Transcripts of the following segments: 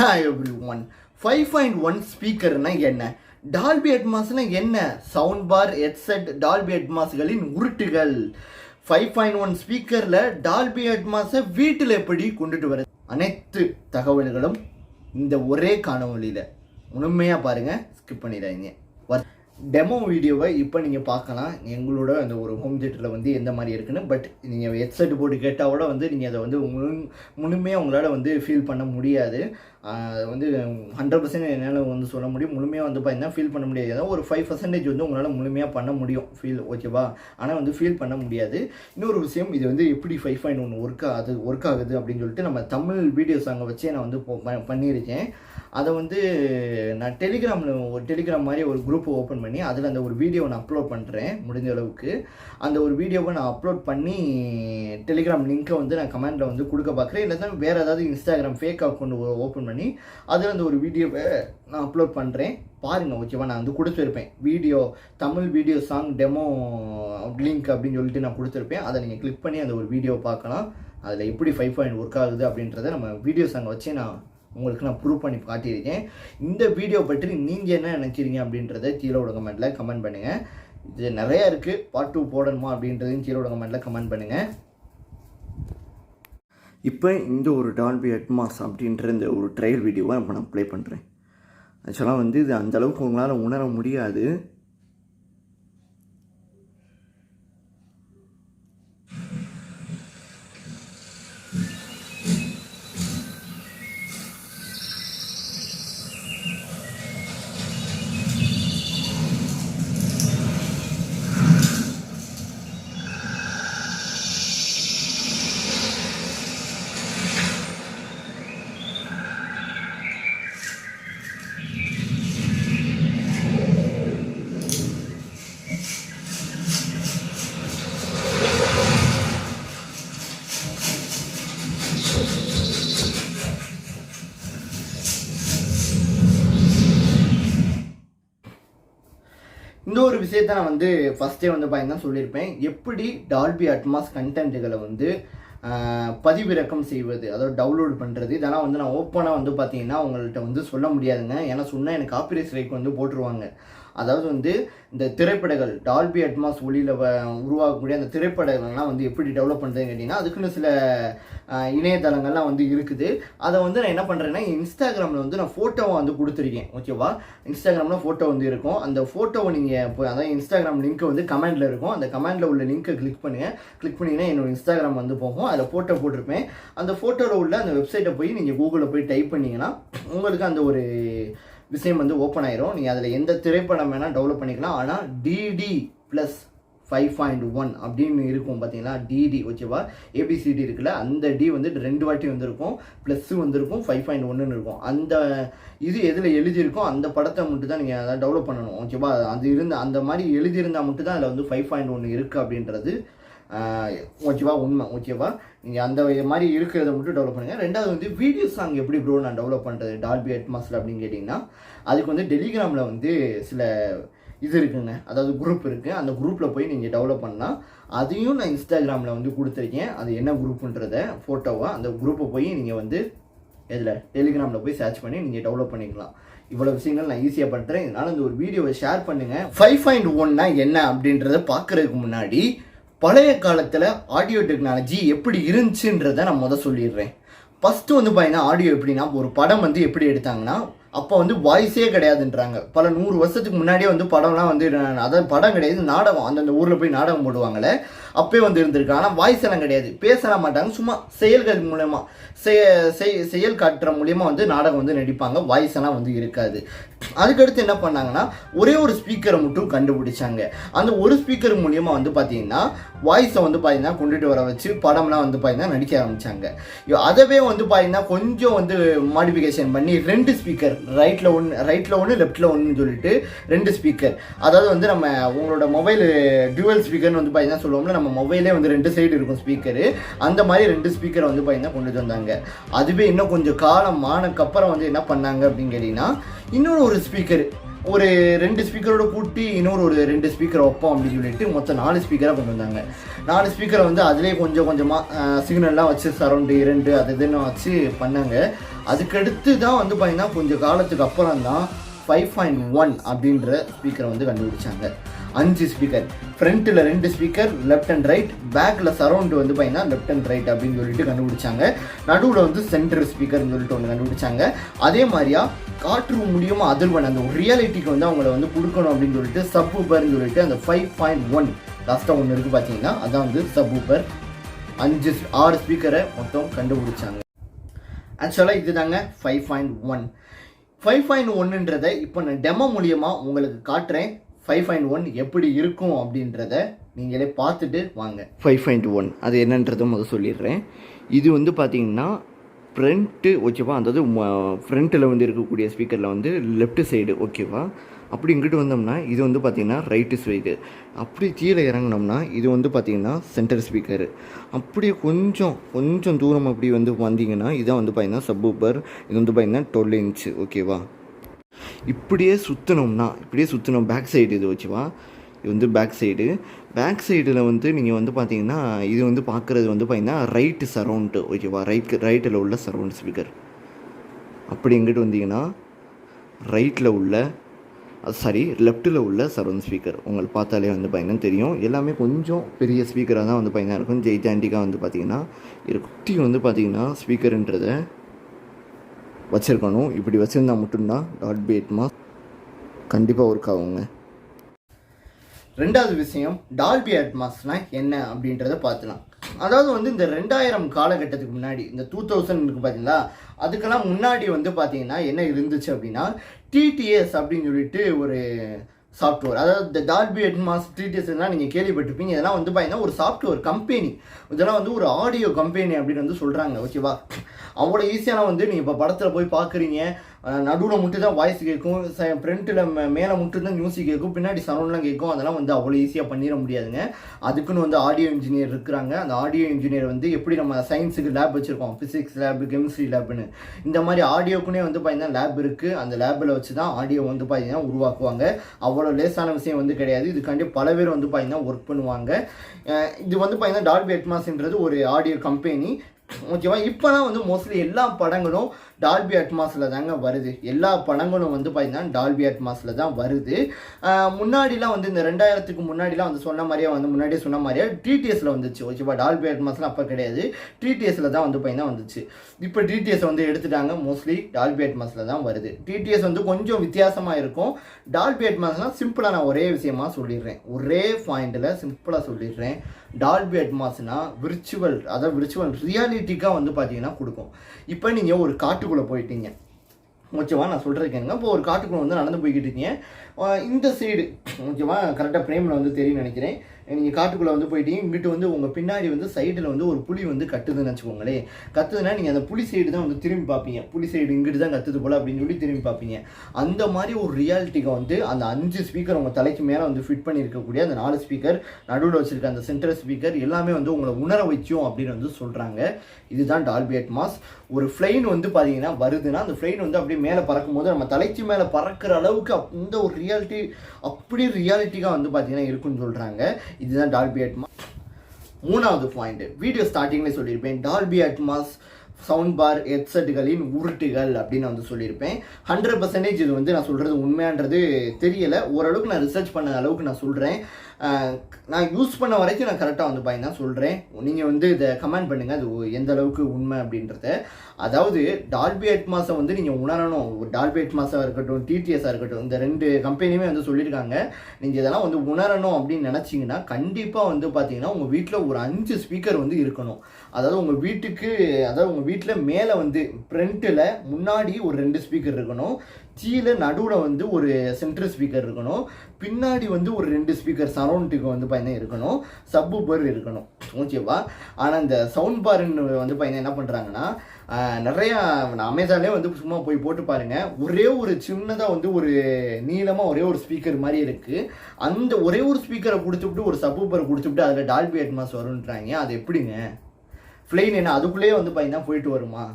Hi everyone. 5.1 speaker na enna? Dolby atmos na enna? Soundbar, headset, Dolby atmos galin uruttugal. 5.1 speaker la Dolby atmos வீட்டில் எப்படி கொண்டுட்டு வர அனைத்து தகவல்களும் இந்த ஒரே காணொளியில முழுமையா பாருங்க, ஸ்கிப் பண்ணிடாதீங்க. டெமோ வீடியோவை இப்போ நீங்கள் பார்க்கலாம். எங்களோட அந்த ஒரு ஹோம் தியேட்டரில் வந்து எந்த மாதிரி இருக்குன்னு. பட் நீங்கள் ஹெட்செட் போட்டு கேட்டால் கூட நீங்கள் அதை வந்து முழுமையாக உங்களால் ஃபீல் பண்ண முடியாது. அது 100% என்னால் சொல்ல முடியும். முழுமையாக பார்த்தீங்கன்னா ஃபீல் பண்ண முடியாது. ஏதாவது ஒரு 5% உங்களால் முழுமையாக பண்ண முடியும் ஃபீல், ஓகேவா? ஆனால் ஃபீல் பண்ண முடியாது. இன்னொரு விஷயம், இது எப்படி 5.1 ஒர்க் ஆகுது அப்படின்னு சொல்லிட்டு நம்ம தமிழ் வீடியோஸ் அங்கே வச்சே நான் பண்ணியிருக்கேன். அதை நான் டெலிகிராம் மாதிரி ஒரு குரூப்பை ஓப்பன் பண்ணி அதில் அந்த ஒரு வீடியோவை நான் அப்லோட் பண்ணுறேன். முடிஞ்ச அளவுக்கு அந்த ஒரு வீடியோவை நான் அப்லோட் பண்ணி டெலிகிராம் லிங்க்கை நான் கமெண்டில் கொடுக்க பார்க்குறேன். இல்லைன்னா வேறு ஏதாவது இன்ஸ்டாகிராம் ஃபேக் அக்கௌண்ட் ஓப்பன் பண்ணி அதில் அந்த ஒரு வீடியோவை நான் அப்லோட் பண்ணுறேன். பாருங்கள், ஓகேவா? நான் கொடுத்துருப்பேன் video, Tamil video song demo link அப்படின்னு சொல்லிட்டு நான் கொடுத்துருப்பேன். அதை நீங்கள் கிளிக் பண்ணி அந்த ஒரு வீடியோவை பார்க்கலாம். அதில் எப்படி 5.1 ஒர்க் ஆகுது அப்படின்றத நம்ம வீடியோ சாங்கை வச்சு உங்களுக்கு நான் ப்ரூவ் பண்ணி காட்டியிருக்கேன். இந்த வீடியோ பற்றி நீங்கள் என்ன நினைக்கிறீங்க அப்படின்றத கீழே கமெண்ட்டில் கமெண்ட் பண்ணுங்கள். இது நிறையா இருக்குது, பார்ட் 2 போடணுமா அப்படின்றதையும் கீழே கமெண்ட்டில் கமெண்ட் பண்ணுங்கள். இப்போ இந்த ஒரு டால்பி அட்மாஸ் அப்படின்ற இந்த ஒரு ட்ரையல் வீடியோவை இப்போ நான் ப்ளே பண்ணுறேன். ஆக்சுவலாக இது அந்தளவுக்கு உங்களால் உணர முடியாது. இந்த ஒரு விஷயத்தை நான் ஃபஸ்ட்டே பார்த்தீங்கன்னா சொல்லியிருப்பேன். எப்படி டால்பி அட்மாஸ் கண்டென்ட்டுகளை பதிவிறக்கம் செய்வது, அதாவது டவுன்லோட் பண்ணுறது, இதெல்லாம் நான் ஓப்பனாக பார்த்தீங்கன்னா உங்கள்கிட்ட சொல்ல முடியாதுங்க. ஏன்னா சொன்னால் எனக்கு காப்பிரைட் ஸ்ட்ரைக் போட்டுருவாங்க. அதாவது இந்த திரைப்படங்கள் டால்பி அட்மாஸ் ஒளியில் உருவாக்கக்கூடிய அந்த திரைப்படங்கள்லாம் எப்படி டெவலப் பண்ணுறதுன்னு கேட்டிங்கன்னா அதுக்குன்னு சில இணையதளங்கள்லாம் இருக்குது. அதை நான் என்ன பண்ணுறேன்னா இன்ஸ்டாகிராமில் நான் ஃபோட்டோவை கொடுத்துருக்கேன், ஓகேவா? இன்ஸ்டாகிராமில் ஃபோட்டோ இருக்கும். அந்த ஃபோட்டோவை நீங்கள் அதாவது இன்ஸ்டாகிராம் லிங்க்கு கமெண்டில் இருக்கும். அந்த கமெண்டில் உள்ள லிங்க்கை கிளிக் பண்ணிங்கன்னா என்னோட இன்ஸ்டாகிராம் போகும். அதில் ஃபோட்டோ போட்டிருப்பேன். அந்த ஃபோட்டோவில் உள்ள அந்த வெப்சைட்டை போய் நீங்கள் கூகுளில் போய் டைப் பண்ணிங்கன்னா உங்களுக்கு அந்த ஒரு விஷயம் ஓப்பன் ஆயிரும். நீங்கள் அதில் எந்த திரைப்படம் வேணால் டெவலப் பண்ணிக்கலாம். ஆனால் DD+5.1 அப்படின்னு இருக்கும் பார்த்தீங்களா? DD, ஓகேவா? ABCD இருக்குல்ல, அந்த D 2 வாட்டி வந்திருக்கும், ப்ளஸ் வந்திருக்கும், 5.1 இருக்கும். அந்த இது எதில் எழுதியிருக்கோ அந்த படத்தை மட்டும் தான் நீங்கள் அதை டெவலப் பண்ணணும், ஓகேவா? அந்த மாதிரி எழுதியிருந்தால் மட்டும் தான் அதில் 5.1 இருக்குது அப்படின்றது, ஓகேவா? உண்மை, ஓகேவா? நீங்கள் அந்த மாதிரி இருக்கிறத மட்டும் டெவலப் பண்ணுங்கள். ரெண்டாவது வீடியோ சாங் எப்படி ப்ரோ நான் டெவலப் பண்ணுறது டால்பி அட்மாஸில் அப்படின்னு கேட்டிங்கன்னா அதுக்கு டெலிகிராமில் சில இது இருக்குங்க, அதாவது குரூப் இருக்குது. அந்த குரூப்பில் போய் நீங்கள் டெவலப் பண்ணால் அதையும் நான் இன்ஸ்டாகிராமில் கொடுத்துருக்கேன். அது என்ன குரூப்புன்றத ஃபோட்டோவை அந்த குரூப்பை போய் நீங்கள் இதில் டெலிகிராமில் போய் சர்ச் பண்ணி நீங்கள் டெவலப் பண்ணிக்கலாம். இவ்வளோ விஷயங்கள் நான் ஈஸியாக பண்ணுறேன். இதனால் இந்த ஒரு வீடியோவை ஷேர் பண்ணுங்கள். 5.1னா என்ன அப்படின்றத பார்க்குறதுக்கு முன்னாடி பழைய காலத்தில் ஆடியோ டெக்னாலஜி எப்படி இருந்துச்சுன்றதை நான் சொல்லிடுறேன். ஃபஸ்ட்டு பார்த்தீங்கன்னா ஆடியோ எப்படின்னா ஒரு படம் எப்படி எடுத்தாங்கன்னா அப்போ வாய்ஸே கிடையாதுன்றாங்க. பல 100 வருஷத்துக்கு முன்னாடியே படம்லாம் அதாவது படம் கிடையாது, நாடகம், அந்தந்த ஊரில் போய் நாடகம் போடுவாங்களே, அப்போயே இருந்திருக்கு. ஆனால் வாய்ஸ் எல்லாம் கிடையாது, பேசலாம் மாட்டாங்க. சும்மா செயல்கள் மூலமாக செயல் காட்டுற மூலியமாக நாடகம் நடிப்பாங்க. வாய்ஸ் எல்லாம் இருக்காது. அதுக்கடுத்து என்ன பண்ணாங்கன்னா ஒரே ஒரு ஸ்பீக்கரை மட்டும் கண்டுபிடிச்சாங்க. அந்த ஒரு ஸ்பீக்கர் மூலியமாக பார்த்தீங்கன்னா வாய்ஸை பார்த்தீங்கன்னா கொண்டுட்டு வர வச்சு படம்லாம் பார்த்தீங்கன்னா நடிக்க ஆரம்பித்தாங்க. அதவே பார்த்தீங்கன்னா கொஞ்சம் மாடிஃபிகேஷன் பண்ணி 2 ஸ்பீக்கர், ரைட்டில் ஒன்று லெஃப்டில் ஒன்றுன்னு சொல்லிட்டு 2 ஸ்பீக்கர், அதாவது நம்ம உங்களோட மொபைல் டியூவல் ஸ்பீக்கர்னு பார்த்தீங்கன்னா சொல்லுவோம்ல, நம்ம மொபைலே 2 சைடு இருக்கும் ஸ்பீக்கரு, அந்த மாதிரி 2 ஸ்பீக்கரை பார்த்தீங்கன்னா கொண்டுட்டு வந்தாங்க. அதுவே இன்னும் கொஞ்சம் காலம் ஆனக்கப்புறம் என்ன பண்ணாங்க அப்படின்னு கேட்டிங்கன்னா இன்னொரு ஒரு ஸ்பீக்கர், ஒரு 2 ஸ்பீக்கரோட கூட்டி இன்னொரு ஒரு 2 ஸ்பீக்கரை வைப்போம் அப்படின்னு சொல்லிட்டு மொத்தம் 4 ஸ்பீக்கராக கொண்டு வந்தாங்க. 4 ஸ்பீக்கரை அதிலே கொஞ்சம் கொஞ்சமாக சிக்னல்லாம் வச்சு சரௌண்டு 2 அது இதுன்னு வச்சு பண்ணாங்க. அதுக்கடுத்து தான் வந்து பார்த்தீங்கன்னா கொஞ்சம் காலத்துக்கு அப்புறம் தான் 5.1 அப்படின்ற ஸ்பீக்கரை வந்து கண்டுபிடிச்சாங்க. 5 ஸ்பீக்கர், ஃப்ரண்ட்டில் 2 ஸ்பீக்கர் லெஃப்ட் அண்ட் ரைட், பேக்கில் சரௌண்டு வந்து பார்த்தீங்கன்னா லெஃப்ட் அண்ட் ரைட் அப்படின்னு சொல்லிட்டு கண்டுபிடிச்சாங்க. நடுவில் வந்து சென்டர் ஸ்பீக்கர்னு சொல்லிட்டு ஒன்று கண்டுபிடிச்சாங்க. அதே மாதிரியா காற்று மூலியமாக அதிர்வன் அந்த ஒரு ரியாலிட்டிக்கு வந்து அவங்கள வந்து கொடுக்கணும் அப்படின்னு சொல்லிட்டு சப் ஊப்பர்னு சொல்லிட்டு அந்த 5.1 லாஸ்ட்டாக ஒன்று இருக்குது பார்த்தீங்கன்னா அதான் வந்து சப் ஊப்பர். 6 ஸ்பீக்கரை மொத்தம் கண்டுபிடிச்சாங்க. ஆக்சுவலாக இது தாங்க 5.1. 5.1ன்றதை இப்போ நான் டெமோ மூலியமாக உங்களுக்கு காட்டுறேன். 5.1 எப்படி இருக்கும் அப்படின்றத நீங்களே பார்த்துட்டு வாங்க. 5.1 அது என்னன்றதை முதல் சொல்லிடுறேன். இது வந்து பார்த்தீங்கன்னா ஃப்ரண்ட்டு ஓகேவா, அதாவது ஃப்ரண்ட்டில் வந்து இருக்கக்கூடிய ஸ்பீக்கரில் வந்து லெஃப்ட் சைடு ஓகேவா. அப்படி இங்கிட்டு வந்தோம்னா இது வந்து பார்த்திங்கன்னா ரைட்டு சைடு. அப்படி கீழே இறங்கினோம்னா இது வந்து பார்த்திங்கன்னா சென்டர் ஸ்பீக்கரு. அப்படியே கொஞ்சம் தூரம் அப்படி வந்து வந்தீங்கன்னா இதான் வந்து பார்த்திங்கன்னா சப் ஊப்பர். இது வந்து பார்த்திங்கன்னா 12 இன்ச்சு ஓகேவா. இப்படியே சுற்றினோம் பேக் சைடு இது ஓகேவா. இது வந்து பேக் சைடில் வந்து நீங்கள் வந்து பார்த்தீங்கன்னா இது வந்து பார்க்குறது வந்து பார்த்திங்கன்னா ரைட்டு சரௌண்டு ஓகேவா. ரைட்டில் உள்ள சரௌண்ட் ஸ்பீக்கர். அப்படி எங்கிட்டு வந்தீங்கன்னா லெஃப்ட்டில் உள்ள சரௌண்ட் ஸ்பீக்கர். உங்களுக்கு பார்த்தாலே வந்து பார்த்தீங்கன்னா தெரியும். எல்லாமே கொஞ்சம் பெரிய ஸ்பீக்கராக தான் வந்து பார்த்தீங்கன்னா இருக்கும். ஜெய்டாண்டிக்காக வந்து பார்த்திங்கன்னா குட்டி வந்து பார்த்திங்கன்னா ஸ்பீக்கருன்றதை வச்சுருக்கணும். இப்படி வச்சுருந்தா மட்டும்தான் டால்பி அட்மாஸ் கண்டிப்பாக ஒர்க் ஆகுங்க. ரெண்டாவது விஷயம், டால்பி அட்மாஸ்னால் என்ன அப்படின்றத பார்த்துலாம். அதாவது வந்து இந்த 2000 காலகட்டத்துக்கு முன்னாடி இந்த 2000 இருக்குது பார்த்தீங்களா, அதுக்கெல்லாம் முன்னாடி வந்து பார்த்தீங்கன்னா என்ன இருந்துச்சு அப்படின்னா டிடிஎஸ் அப்படின்னு சொல்லிட்டு ஒரு சாஃப்ட்வேர். அதாவது இந்த டால்பி அட்மாஸ் டிடிஎஸ்லாம் நீங்கள் கேள்விப்பட்டிருப்பீங்க. இதெல்லாம் வந்து பார்த்தீங்கன்னா ஒரு சாஃப்ட்வேர் கம்பெனி. இதெல்லாம் வந்து ஒரு ஆடியோ கம்பெனி அப்படின்னு வந்து சொல்கிறாங்க ஓகேவா. அவ்வளோ ஈஸியான வந்து நீங்கள் இப்போ படத்தில் போய் பார்க்குறீங்க, நடுவில் மட்டும் தான் வாய்ஸ் கேட்கும், ஃப்ரண்ட்டில் மேலே மட்டும் தான் மியூசிக் கேட்கும், பின்னாடி சரௌண்ட்லாம் கேட்கும். அதெல்லாம் வந்து அவ்வளோ ஈஸியாக பண்ணிட முடியாதுங்க. அதுக்குன்னு வந்து ஆடியோ இன்ஜினியர் இருக்கிறாங்க. அந்த ஆடியோ இன்ஜினியர் வந்து எப்படி நம்ம சயின்ஸுக்கு லேப் வச்சுருக்கோம், ஃபிசிக்ஸ் லேபு, கெமிஸ்ட்ரி லேப்னு, இந்த மாதிரி ஆடியோக்குன்னே வந்து பார்த்தீங்கன்னா லேப் இருக்குது. அந்த லேபில் வச்சு தான் ஆடியோ வந்து பார்த்தீங்கன்னா உருவாக்குவாங்க. அவ்வளோ லேசான விஷயம் வந்து கிடையாது. இதுக்காண்டி பல பேர் வந்து பார்த்தீங்கன்னா ஒர்க் பண்ணுவாங்க. இது வந்து பார்த்தீங்கன்னா டால்பி அட்மாஸ்ன்றது ஒரு ஆடியோ கம்பெனி ஓகேவா. இப்போலாம் வந்து மோஸ்ட்லி எல்லா படங்களும் டால்பி அட்மாஸில் தாங்க வருது. எல்லா படங்களும் வந்து பார்த்தீங்கன்னா டால்பி அட்மாஸில் தான் வருது. முன்னாடிலாம் வந்து இந்த 2000க்கு முன்னாடிலாம் வந்து முன்னாடியே சொன்ன மாதிரியே டிடிஎஸில் வந்துச்சு ஓகேவா. டால்பி அட்மாஸ்லாம் அப்போ கிடையாது, டிடிஎஸில் தான் வந்து பார்த்தீங்கன்னா வந்துச்சு. இப்போ டிடிஎஸ் வந்து எடுத்துட்டாங்க. மோஸ்ட்லி டால்பி அட்மாஸில் தான் வருது. டிடிஎஸ் வந்து கொஞ்சம் வித்தியாசமாக இருக்கும். டால்பி அட்மாஸ்னால் சிம்பிளாக நான் ஒரே விஷயமா சொல்லிடுறேன், ஒரே பாயிண்டில் சிம்பிளாக சொல்லிடுறேன். டால்பி அட்மாஸ்னா விர்ச்சுவல் ரியாலிட்டிக்காக வந்து பார்த்தீங்கன்னா கொடுக்கும். இப்போ நீங்கள் ஒரு காட்டுக்குள்ளே போயிட்டீங்க ஓகேவா, நான் சொல்கிறேன். இப்போ ஒரு காட்டுக்குள்ளே வந்து நடந்து போய்கிட்டு இருக்கீங்க. இந்த சைடு ஓகேவா, கரெக்டாக ஃப்ரேமில் வந்து தெரியும்னு நினைக்கிறேன். நீங்கள் காட்டுக்குள்ளே வந்து போயிட்டீங்க. இங்கிட்டு வந்து உங்கள் பின்னாடி வந்து சைடில் வந்து ஒரு புலி வந்து கட்டுதுன்னு வச்சுக்கோங்களேன். கத்துதுன்னா நீங்கள் அந்த புலி சைடு தான் வந்து திரும்பி பார்ப்பீங்க. புலி சைடு இங்கிட்டு தான் கத்துது போல் அப்படின்னு சொல்லி திரும்பி பார்ப்பீங்க. அந்த மாதிரி ஒரு ரியாலிட்டிக்கு வந்து அந்த 5 ஸ்பீக்கர் உங்கள் தலைக்கு மேலே வந்து ஃபிட் பண்ணியிருக்கக்கூடிய அந்த 4 ஸ்பீக்கர், நடுவில் வச்சுருக்க அந்த சென்ட்ரல் ஸ்பீக்கர் எல்லாமே வந்து உங்களை உணர வைக்கும் அப்படின்னு வந்து சொல்கிறாங்க. இதுதான் டால்பி அட்மாஸ். ஒரு ஃப்ளைன் வந்து பார்த்தீங்கன்னா வருதுன்னா அந்த ஃப்ளைன் வந்து அப்படியே மேலே பறக்கும் போது நம்ம தலைக்கு மேலே பறக்கிற அளவுக்கு இந்த ஒரு ரியாலிட்டிக்காக வந்து பார்த்தீங்கன்னா இருக்குன்னு சொல்கிறாங்க. இதுதான் டால்பி அட்மாஸ். மூணாவது பாயிண்ட், வீடியோ ஸ்டார்டிங்லேயே சொல்லியிருப்பேன், டால்பி அட்மாஸ் சவுண்ட்பார் ஹெட்செட்டுகளின் உருட்டுகள் அப்படின்னு வந்து சொல்லியிருப்பேன். 100% இது வந்து நான் சொல்கிறது உண்மையான்றது தெரியலை. ஓரளவுக்கு நான் ரிசர்ச் பண்ண அளவுக்கு நான் சொல்கிறேன். நான் யூஸ் பண்ண வரைக்கும் நான் கரெக்டாக வந்து பார்த்தீங்கன்னா சொல்கிறேன். நீங்கள் வந்து இதை கமெண்ட் பண்ணுங்கள் அது எந்த அளவுக்கு உண்மை அப்படின்றத. அதாவது டால்பி அட்மாஸை வந்து நீங்கள் உணரணும். டால்பி அட்மாஸாக இருக்கட்டும், டிடிஎஸாக இருக்கட்டும், இந்த 2 கம்பெனியுமே வந்து சொல்லியிருக்காங்க. நீங்கள் இதெல்லாம் வந்து உணரணும் அப்படின்னு நினச்சிங்கன்னா கண்டிப்பாக வந்து பார்த்தீங்கன்னா உங்கள் வீட்டில் ஒரு 5 ஸ்பீக்கர் வந்து இருக்கணும். அதாவது உங்கள் வீட்டில் மேலே வந்து ஃப்ரண்ட்டில் முன்னாடி ஒரு 2 ஸ்பீக்கர் இருக்கணும், கீழே நடுவில் வந்து ஒரு சென்ட்ரல் ஸ்பீக்கர் இருக்கணும், பின்னாடி வந்து ஒரு 2 ஸ்பீக்கர் சரௌண்டுக்கு வந்து பார்த்தீங்கன்னா இருக்கணும், சப் ஊப்பர் இருக்கணும் ஓகேவா. ஆனால் இந்த சவுண்ட் பார்ன்னு வந்து பார்த்தீங்கன்னா என்ன பண்ணுறாங்கன்னா நிறையா அமேசான்லேயே வந்து சும்மா போய் போட்டு பாருங்கள், ஒரே ஒரு சின்னதாக வந்து ஒரு நீளமாக ஒரே ஒரு ஸ்பீக்கர் மாதிரி இருக்குது. அந்த ஒரே ஒரு ஸ்பீக்கரை கொடுத்துவிட்டு ஒரு சப் ஊப்பரை கொடுத்துவிட்டு அதில் டால்பி அட்மாஸ் வருன்றாங்க. அது எப்படிங்க ஃப்ளைன் என்ன அதுக்குள்ளேயே வந்து பார்த்தீங்கன்னா போயிட்டு வருமா?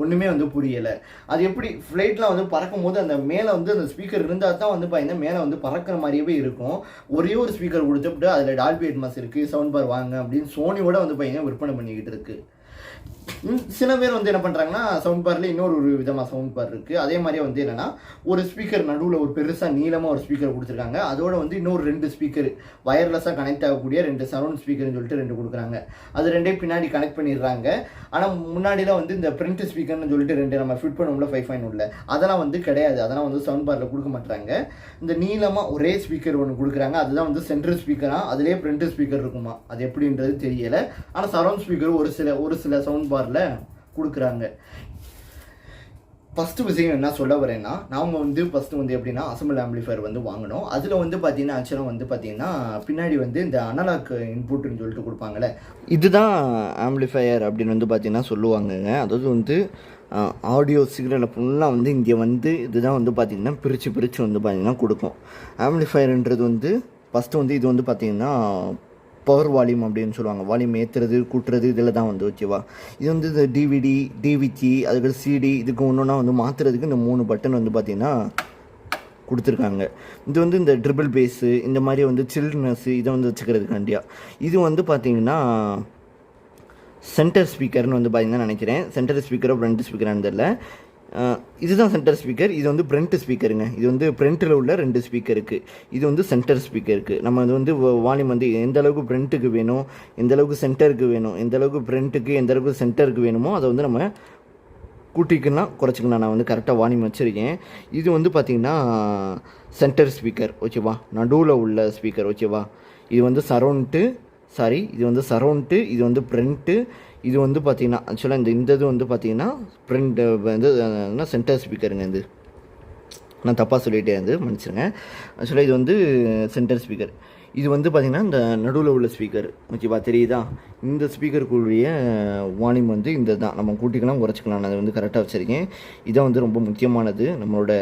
ஒன்றுமே வந்து புரியலை. அது எப்படி ஃப்ளைட்லாம் வந்து பறக்கும் போது அந்த மேலே வந்து அந்த ஸ்பீக்கர் இருந்தால் தான் வந்து பார்த்தீங்கன்னா மேலே வந்து பறக்கிற மாதிரியே இருக்கும். ஒரே ஒரு ஸ்பீக்கர் கொடுத்துட்டு அதில் டால்பி அட்மாஸ் இருக்குது, சவுண்ட் பார் வாங்க அப்படின்னு சோனியோட வந்து பார்த்தீங்கன்னா விற்பனை பண்ணிக்கிட்டு இருக்குது. சில பேர் வந்து என்ன பண்ணுறாங்கன்னா சவுண்ட் பார்ல இன்னொரு விதமாக சவுண்ட் பார் இருக்குது. அதே மாதிரியே வந்து என்னென்னா ஒரு ஸ்பீக்கர் நடுவில் ஒரு பெருசாக நீளமாக ஒரு ஸ்பீக்கர் கொடுத்துருக்காங்க. அதோட வந்து இன்னொரு 2 ஸ்பீக்கர் வயர்லெஸ்ஸாக கனெக்ட் ஆகக்கூடிய 2 சரௌண்ட் ஸ்பீக்கர்னு சொல்லிட்டு 2 கொடுக்குறாங்க. அது 2 பின்னாடி கனெக்ட் பண்ணிடுறாங்க. ஆனால் முன்னாடிலாம் வந்து இந்த பிரிண்ட் ஸ்பீக்கர்னு சொல்லிட்டு 2 நம்ம ஃபிட் பண்ணுவோம்ல 5.1 அதெல்லாம் வந்து கிடையாது. அதெல்லாம் வந்து சவுண்ட் பார்ல கொடுக்க மாட்டாங்க. இந்த நீளமாக ஒரே ஸ்பீக்கர் ஒன்று கொடுக்குறாங்க. அதுதான் வந்து சென்ட்ரல் ஸ்பீக்கராக, அதுலேயே பிரிண்ட் ஸ்பீக்கர் இருக்குமா, அது எப்படின்றது தெரியலை. ஆனால் சரௌண்ட் ஸ்பீக்கர் ஒரு சில சவுண்ட் பார்ல கொடுக்குறாங்க. ஃபஸ்ட்டு விஷயம் என்ன சொல்ல வரேன்னா, நாங்கள் வந்து ஃபஸ்ட்டு வந்து எப்படின்னா அசம்பிள் ஆம்பிளிஃபயர் வந்து வாங்கினோம். அதில் வந்து பார்த்தீங்கன்னா ஆக்சுவலாக வந்து பார்த்தீங்கன்னா பின்னாடி வந்து இந்த அனலாக் இன்புட்னு சொல்லிட்டு கொடுப்பாங்கள்ல, இதுதான் ஆம்பிளிஃபயர் அப்படின்னு வந்து பார்த்தீங்கன்னா சொல்லுவாங்கங்க. அதாவது வந்து ஆடியோ சிக்னலை ஃபுல்லாக வந்து இங்கே வந்து இதுதான் வந்து பார்த்திங்கன்னா பிரித்து வந்து பார்த்திங்கன்னா கொடுக்கும். ஆம்பிளிஃபயர்ன்றது வந்து ஃபஸ்ட்டு வந்து இது வந்து பார்த்திங்கன்னா பவர் வால்யூம் அப்படின்னு சொல்லுவாங்க. வால்யூம் ஏற்றுறது கூட்டுறது இதில் தான் வந்து ஓகேவா. இது வந்து இந்த டிவிடி டிவிசி அதுக்கு சிடி இதுக்கு ஒன்றுனா வந்து மாற்றுறதுக்கு இந்த 3 பட்டன் வந்து பார்த்திங்கன்னா கொடுத்துருக்காங்க. இது வந்து இந்த ட்ரிபிள் பேஸு இந்த மாதிரி வந்து சில்ட்ரனஸ்ஸு இதை வந்து வச்சுக்கிறதுக்காண்டியா. இது வந்து பார்த்திங்கன்னா சென்டர் ஸ்பீக்கர்னு வந்து பார்த்திங்கன்னா நினைக்கிறேன். சென்டர் ஸ்பீக்கரோ ஃப்ரண்ட் ஸ்பீக்கரானு தெரியல. இதுதான் சென்டர் ஸ்பீக்கர். இது வந்து ஃப்ரண்ட் ஸ்பீக்கருங்க. இது வந்து ஃப்ரண்ட்டில் உள்ள 2 ஸ்பீக்கருக்கு. இது வந்து சென்டர் ஸ்பீக்கருக்கு. நம்ம அது வந்து வால்யூம் வந்து எந்த அளவுக்கு ஃப்ரண்ட்டுக்கு வேணும், எந்த அளவுக்கு சென்டருக்கு வேணும், எந்த அளவுக்கு ஃப்ரண்ட்டுக்கு எந்த அளவுக்கு சென்டருக்கு வேணுமோ அதை வந்து நம்ம கூட்டிக்கலாம் குறைச்சிக்கலாம். நான் வந்து கரெக்டாக வால்யூம் வச்சுருக்கேன். இது வந்து பார்த்திங்கன்னா சென்டர் ஸ்பீக்கர் ஓகேவா, நடுவில் உள்ள ஸ்பீக்கர் ஓகேவா. இது வந்து இது வந்து சரௌண்ட்டு, இது வந்து ஃப்ரண்ட்டு, இது வந்து பார்த்திங்கன்னா ஆக்சுவலாக இந்த இது வந்து பார்த்திங்கன்னா ஃப்ரண்ட் வந்து சென்டர் ஸ்பீக்கருங்க. இது நான் தப்பாக சொல்லிகிட்டே வந்து மன்னிச்சிருங்க. ஆக்சுவலாக இது வந்து சென்டர் ஸ்பீக்கர். இது வந்து பார்த்திங்கன்னா இந்த நடுவில் உள்ள ஸ்பீக்கர் ஓகேவா, தெரியுதா. இந்த ஸ்பீக்கருக்குரிய வால்யூம் வந்து இந்த தான், நம்ம கூட்டிக்கலாம் குறைச்சிக்கலாம். நான் அதை வந்து கரெக்டாக வச்சுருக்கேன். இதான் வந்து ரொம்ப முக்கியமானது. நம்மளோட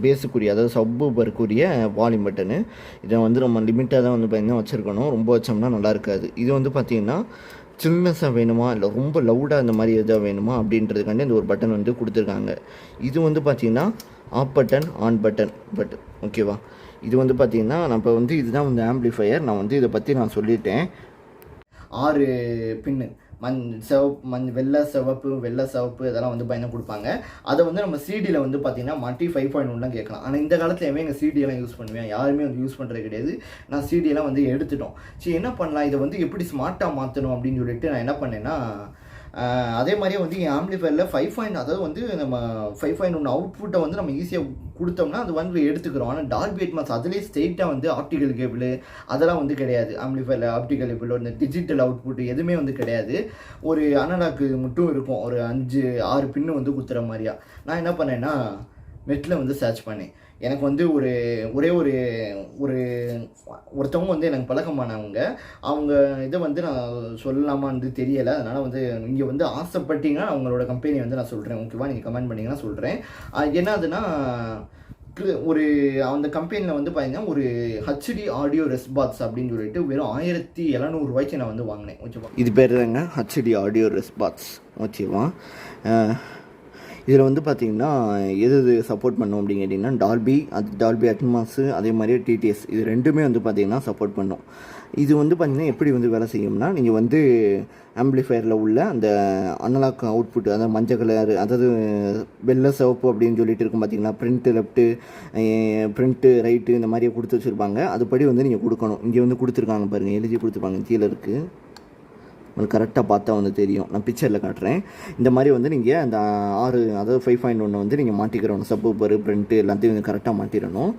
பேஸுக்குரிய அதாவது சப்பூபருக்குரிய வால்யூம் பட்டனு. இதை வந்து நம்ம லிமிட்டாக தான் வந்து பார்த்திங்கன்னா வச்சுருக்கணும். ரொம்ப வச்சோம்னா நல்லா இருக்காது. இது வந்து பார்த்திங்கன்னா சில்னஸாக வேணுமா இல்லை ரொம்ப லவுடாக இந்த மாதிரி எதாக வேணுமா அப்படின்றதுக்காண்டி இந்த ஒரு பட்டன் வந்து கொடுத்துருக்காங்க. இது வந்து பார்த்திங்கன்னா ஆஃப் பட்டன் ஆன் பட்டன் ஓகேவா. இது வந்து பார்த்திங்கன்னா நம்ம வந்து இதுதான் வந்து ஆம்பிளிஃபையர். நான் வந்து இதை பற்றி நான் சொல்லிட்டேன். 6 பின்னு வெள்ளை சிவப்பு இதெல்லாம் வந்து பயணம் கொடுப்பாங்க. அதை வந்து நம்ம சிடியில் வந்து பார்த்திங்கன்னா மாட்டி 5.1 கேட்கலாம். ஆனால் இந்த காலத்தில் எங்கள் சிடியெல்லாம் யூஸ் பண்ணுவேன், யாருமே வந்து யூஸ் பண்ணுறது கிடையாது. நான் சிடியெல்லாம் வந்து எடுத்துட்டோம். சரி என்ன பண்ணலாம், இதை வந்து எப்படி ஸ்மார்ட்டாக மாற்றணும் அப்படின்னு சொல்லிட்டு நான் என்ன பண்ணேன்னா, அதே மாதிரியே வந்து என் ஆம்பிளிஃபயரில் 5.1 அதாவது வந்து நம்ம 5.1 அவுட்புட்டை வந்து நம்ம ஈஸியாக கொடுத்தோம்னா அது வந்து எடுத்துக்கிறோம். ஆனால் டால்பி அட்மாஸ் அதுலேயே ஸ்ட்ரெயிட்டாக வந்து ஆப்டிக்கல் கேபிள் அதெல்லாம் வந்து கிடையாது. ஆம்பிளிஃபயரில் ஆப்டிக்கல் கேபிள் இந்த டிஜிட்டல் அவுட்புட் எதுவுமே வந்து கிடையாது. ஒரு அனலாக்கு மட்டும் இருக்கும், ஒரு 5-6 பின்னு வந்து குத்துற மாதிரியா. நான் என்ன பண்ணேன்னா நெட்டில் வந்து சர்ச் பண்ணேன். எனக்கு வந்து ஒருத்தவங்க வந்து எனக்கு பழக்கமானவங்க, அவங்க இதை வந்து நான் சொல்லலாமான்னு தெரியலை. அதனால் வந்து இங்கே வந்து ஆசைப்பட்டீங்கன்னா அவங்களோட கம்பெனி வந்து நான் சொல்கிறேன் ஓகேவா. நீங்கள் கமெண்ட் பண்ணிங்கன்னா சொல்கிறேன். என்னதுன்னா அந்த கம்பெனியில் வந்து பார்த்தீங்கன்னா ஒரு ஹச்டி ஆடியோ ரெஸ்பாட்ஸ் அப்படின்னு சொல்லிட்டு வெறும் 1700 ரூபாய்க்கு நான் வந்து வாங்கினேன் ஓகேவா. இது பேர் தாங்க ஹச்டி ஆடியோ ரெஸ்பாட்ஸ் ஓகேவா. இதில் வந்து பார்த்திங்கன்னா எது சப்போர்ட் பண்ணும் அப்படின்னு கேட்டிங்கன்னா டால்பி அட்மாஸு அதே மாதிரியே டிடிஎஸ் இது ரெண்டுமே வந்து பார்த்திங்கன்னா சப்போர்ட் பண்ணும். இது வந்து பார்த்திங்கன்னா எப்படி வந்து வேலை செய்யும்னா, நீங்கள் வந்து ஆம்பிளிஃபயரில் உள்ள அந்த அனலாக் அவுட்புட் அதாவது மஞ்சள் கலர் அதாவது வெள்ளை சிவப்பு அப்படின்னு சொல்லிட்டு இருக்கும் பார்த்திங்களா, பிரிண்ட்டு லெஃப்ட்டு பிரிண்ட்டு ரைட்டு இந்த மாதிரியே கொடுத்து வச்சுருப்பாங்க. அதுபடி வந்து நீங்கள் கொடுக்கணும். இங்கே வந்து கொடுத்துருக்காங்க பாருங்கள், எழுதி கொடுத்துருப்பாங்க கீழே இருக்குது. உங்களுக்கு கரெக்டாக பார்த்தா வந்து தெரியும், நான் பிக்சரில் காட்டுறேன். இந்த மாதிரி வந்து நீங்கள் அந்த 6 அதாவது 5.1 வந்து நீங்கள் மாட்டிக்கிறணும். சப்பூப்பர் பிரிண்ட்டு எல்லாத்தையும் வந்து கரெக்டாக மாட்டிடணும்.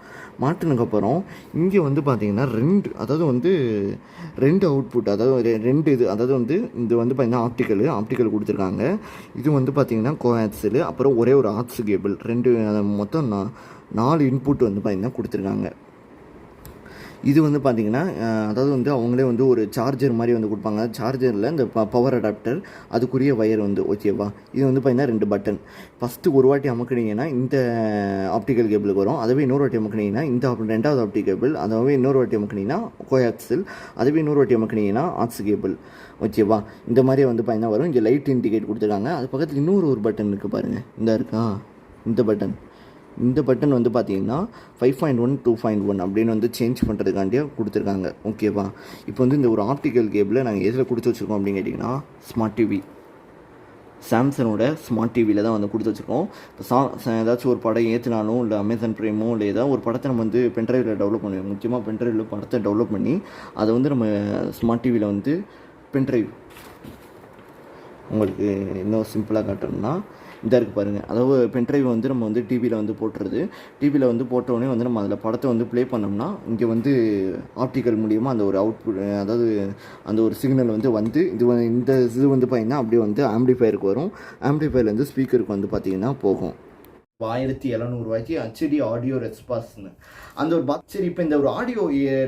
மாட்டினதுக்கப்புறம் இங்கே வந்து பார்த்தீங்கன்னா 2 அவுட்புட் அதாவது 2 இது அதாவது வந்து இது வந்து பார்த்திங்கன்னா ஆப்டிக்கல் கொடுத்துருக்காங்க. இது வந்து பார்த்திங்கன்னா கோஆக்சில் அப்புறம் ஒரே ஒரு ஆக்ஸ் கேபிள் 2 மொத்தம் 4 இன்புட் வந்து பார்த்திங்கன்னா கொடுத்துருக்காங்க. இது வந்து பார்த்திங்கன்னா அதாவது வந்து அவங்களே வந்து ஒரு சார்ஜர் மாதிரி வந்து கொடுப்பாங்க. சார்ஜரில் இந்த பவர் அடாப்டர் அதுக்குரிய வயர் வந்து ஓகேவா. இது வந்து பார்த்திங்கன்னா 2 பட்டன். ஃபஸ்ட்டு ஒரு வாட்டி அமுக்குனீங்கன்னா இந்த ஆப்டிக்கல் கேபிளுக்கு வரும். அதுவே இன்னொரு வாட்டி அமுக்குனீங்கன்னா இந்த 2வது ஆப்டிக் கேபிள். அதுவே இன்னொரு வாட்டி அமுக்குனீங்கன்னா கோஆக்சில். அதுவே இன்னொரு வாட்டி அமுக்குனீங்கன்னா ஆக்ஸ் கேபிள் ஓகேவா. இந்த மாதிரி வந்து பார்த்திங்கன்னா வரும். இங்கே லைட் இண்டிகேட் கொடுத்துருக்காங்க. அது பக்கத்தில் இன்னொரு பட்டன் இருக்குது பாருங்கள், இந்த இருக்கா இந்த பட்டன். இந்த பட்டன் வந்து பார்த்தீங்கன்னா 5.1 2.1 அப்படின்னு வந்து சேஞ்ச் பண்ணுறதுக்காண்டியே கொடுத்துருக்காங்க. ஓகேவா? இப்போ வந்து இந்த ஒரு ஆப்டிக்கல் கேபிளை நாங்கள் எதில் கொடுத்து வச்சுருக்கோம் அப்படின்னு கேட்டிங்கன்னா ஸ்மார்ட் டிவி, சாம்சங்கோட ஸ்மார்ட் டிவியில் தான் வந்து கொடுத்து வச்சுருக்கோம். இப்போ ஏதாச்சும் ஒரு படம் ஏற்றினாலும் இல்லை அமேசான் ப்ரைமோ இல்லை ஏதாவது ஒரு படத்தை நம்ம வந்து பென்ட்ரைவில் டெவலப் பண்ணுவோம். முக்கியமாக பென்ட்ரைவில் படத்தை டெவலப் பண்ணி அதை வந்து நம்ம ஸ்மார்ட் டிவியில் வந்து பென்ட்ரைவ் உங்களுக்கு இன்னும் சிம்பிளாக காட்டணும்னா இதாக இருக்குது பாருங்கள். அதாவது பென்ட்ரைவ் வந்து நம்ம வந்து டிவியில் வந்து போட்டுறது. டிவியில் வந்து போட்டோடனே வந்து நம்ம அதில் படத்தை வந்து ப்ளே பண்ணோம்னா இங்கே வந்து ஆப்டிக்கல் மூலியமாக அந்த ஒரு அவுட்புட், அதாவது அந்த ஒரு சிக்னல் வந்து இந்த இது வந்து பார்த்திங்கன்னா அப்படியே வந்து ஆம்பிளிஃபயருக்கு வரும். ஆம்பிளிஃபயர்லேருந்து ஸ்பீக்கருக்கு வந்து பார்த்திங்கன்னா போகும். 1700 ஹெச்டி ஆடியோ ரெஸ்பான்ஸ்னு அந்த ஒரு பாக்ஸ். சரி, இப்போ இந்த ஒரு ஆடியோ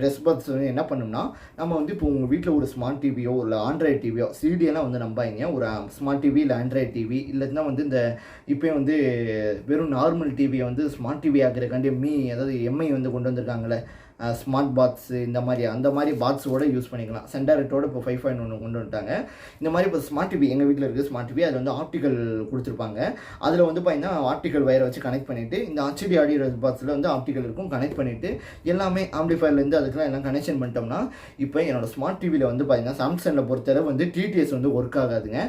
ரெஸ்பான்ஸ் வந்து என்ன பண்ணோம்னா, நம்ம வந்து இப்போ உங்கள் வீட்டில் ஒரு ஸ்மார்ட் டிவியோ இல்லை ஆண்ட்ராய்டு டிவியோ, சிடியெல்லாம் வந்து நம்பாங்க, ஒரு ஸ்மார்ட் டிவி இல்லை ஆண்ட்ராய்டு டிவி இல்லைன்னா வந்து இந்த இப்போ வந்து வெறும் நார்மல் டிவியை வந்து ஸ்மார்ட் டிவி ஆகிறக்காண்டி அதாவது எம்ஐ வந்து கொண்டு வந்திருக்காங்களே, ஸ்மார்ட் பாக்ஸு இந்த மாதிரி அந்த மாதிரி பாக்ஸோடு யூஸ் பண்ணிக்கலாம். சென்டாரெட்டோடு இப்போ 5.1 கொண்டு வந்துட்டாங்க. இந்த மாதிரி இப்போ ஸ்மார்ட் டிவி எங்கள் வீட்டில் இருக்குது ஸ்மார்ட் டிவி, அதில் வந்து ஆப்டிக்கல் கொடுத்துருப்பாங்க. அதில் வந்து பார்த்தீங்கன்னா ஆப்டிக்கல் வயரை வச்சு கனெக்ட் பண்ணிவிட்டு இந்த ஹெச்டி ஆடியோ பாக்ஸில் வந்து ஆப்டிக்கல் இருக்கும், கனெக்ட் பண்ணிவிட்டு எல்லாமே ஆம்பிளிஃபயர்லேருந்து அதுக்கெல்லாம் எல்லாம் கனெக்ஷன் பண்ணிட்டோம்னா இப்போ என்னோடய ஸ்மார்ட் டிவியில் வந்து பார்த்தீங்கன்னா சாம்சங்கில் பொறுத்தளவு வந்து டிடிஎஸ் வந்து ஒர்க் ஆகாதுங்க.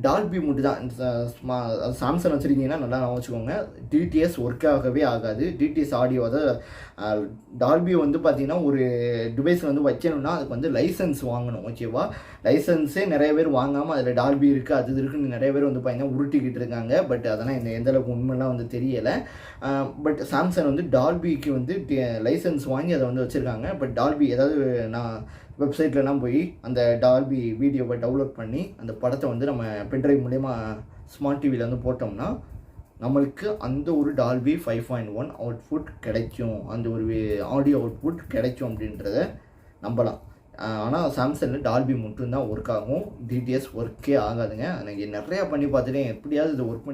டால்பி மட்டும் தான். சாம்சங் வச்சுருக்கீங்கன்னா நல்லா வச்சுக்கோங்க, டிடிஎஸ் ஒர்க் ஆகவே ஆகாது. டிடிஎஸ் ஆடியோ அதாவது டால்பி வந்து பார்த்தீங்கன்னா ஒரு டிவைஸ் வந்து வைக்கணும்னா அதுக்கு வந்து லைசன்ஸ் வாங்கணும். ஓகேவா? லைசன்ஸே நிறைய பேர் வாங்காமல் அதில் டால்பி இருக்குது அது இருக்குன்னு நிறைய பேர் வந்து பார்த்தீங்கன்னா உருட்டிக்கிட்டு இருக்காங்க. பட் அதெல்லாம் எந்த அளவுக்கு உண்மைலாம் வந்து தெரியலை. பட் சாம்சங் வந்து டால்பிக்கு வந்து லைசன்ஸ் வாங்கி அதை வந்து வச்சுருக்காங்க. பட் டால்பி ஏதாவது நான் வெப்சைட்லலாம் போய் அந்த டால்பி வீடியோவை டவுன்லோட் பண்ணி அந்த படத்தை வந்து நம்ம பென்ட்ரைவ் மூலயமா ஸ்மார்ட் டிவியில் வந்து போட்டோம்னா நம்மளுக்கு அந்த ஒரு டால்பி 5.1 அவுட்புட் கிடைக்கும், அந்த ஒரு ஆடியோ அவுட்புட் கிடைக்கும் அப்படின்றத நம்பலாம். ஆனால் சாம்சங்கில் டால்பி மட்டும்தான் ஒர்க் ஆகும், டிடிஎஸ் ஒர்க்கே ஆகாதுங்க. எனக்கு நிறையா பண்ணி பார்த்துட்டேன், எப்படியாவது இது ஒர்க் பண்ணி